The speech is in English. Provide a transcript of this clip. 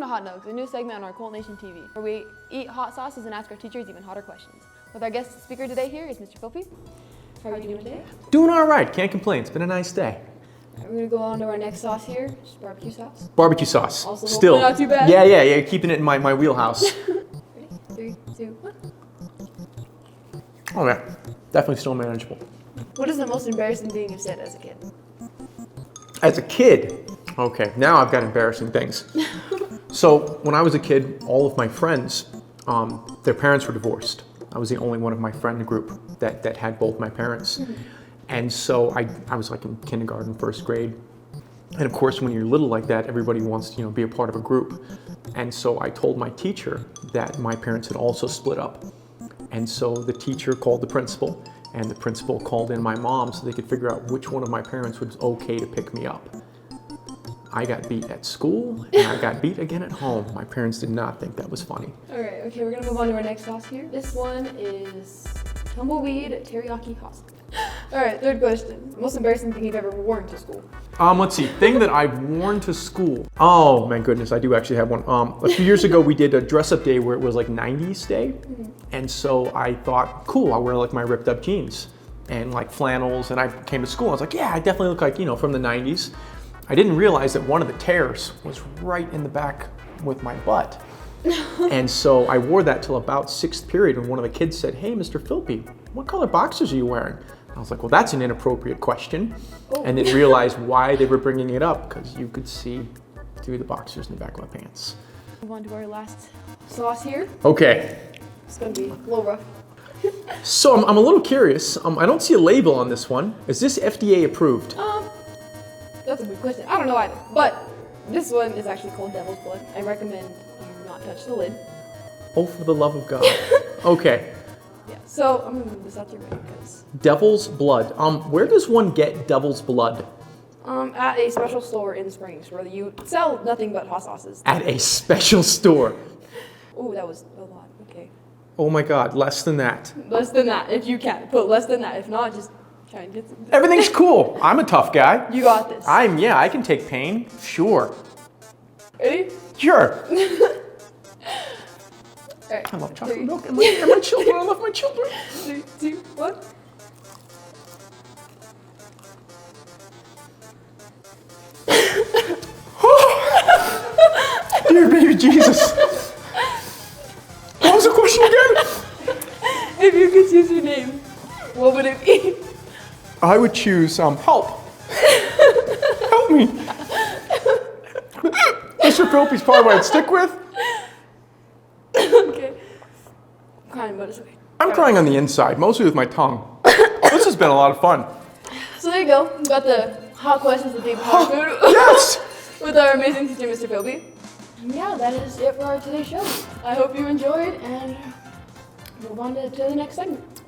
Hot Nuggs, a new segment on our Cult Nation TV, where we eat hot sauces and ask our teachers even hotter questions. With our guest speaker today here is Mr. Filipi. How are you doing today? Doing all right, can't complain. It's been a nice day. We're gonna go on to our next sauce here, barbecue sauce. Barbecue sauce. Also, still not too bad. Yeah, keeping it in my wheelhouse. Ready? 3, 2, 1. Oh yeah, definitely still manageable. What is the most embarrassing thing you've said as a kid? As a kid, okay, now I've got embarrassing things. So when I was a kid, all of my friends, their parents were divorced. I was the only one of my friend group that had both my parents. And so I was like in kindergarten, first grade. And of course, when you're little like that, everybody wants to, be a part of a group. And so I told my teacher that my parents had also split up. And so the teacher called the principal, and the principal called in my mom so they could figure out which one of my parents was okay to pick me up. I got beat at school, and I got beat again at home. My parents did not think that was funny. All right, okay, we're gonna move on to our next sauce here. This one is tumbleweed teriyaki hot sauce. All right, third question. Most embarrassing thing you've ever worn to school? Let's see, thing that I've worn to school. Oh my goodness, I do actually have one. A few years ago, we did a dress-up day where it was like 90s day. And so I thought, cool, I'll wear like my ripped up jeans and like flannels. And I came to school, I was like, yeah, I definitely look like, from the 90s. I didn't realize that one of the tears was right in the back with my butt. And so I wore that till about 6th period when one of the kids said, hey, Mr. Filipi, what color boxers are you wearing? I was like, well, that's an inappropriate question. Oh. And then realized why they were bringing it up, because you could see through the boxers in the back of my pants. Move on to our last sauce here. Okay. It's gonna be a little rough. So I'm a little curious. I don't see a label on this one. Is this FDA approved? That's a good question. I don't know either. But this one is actually called Devil's Blood. I recommend you not touch the lid. Oh, for the love of God. Okay. Yeah, so I'm gonna move this out your way because Devil's Blood. Where does one get Devil's Blood? At a special store in Springs where you sell nothing but hot sauces. At a special store. Oh, that was a lot. Okay. Oh my God, less than that. Less than that, if you can. Put less than that. If not, just try and get some. Everything's cool. I'm a tough guy. You got this. I can take pain. Sure. Ready? Sure. Right. I love chocolate milk and my children. I love my children. 3, 2, 1. Dear baby Jesus. What was the question again? If you could choose your name, what would it be? I would choose help. Help me. Mr. Filipi's probably what I'd stick with. Okay. I'm crying, but it's okay. I'm crying on the inside, mostly with my tongue. This has been a lot of fun. So there you go. We got the hot questions with deep hot food. Yes! With our amazing teacher, Mr. Filipi. Yeah, that is it for our today's show. I hope you enjoyed and move on to the next segment.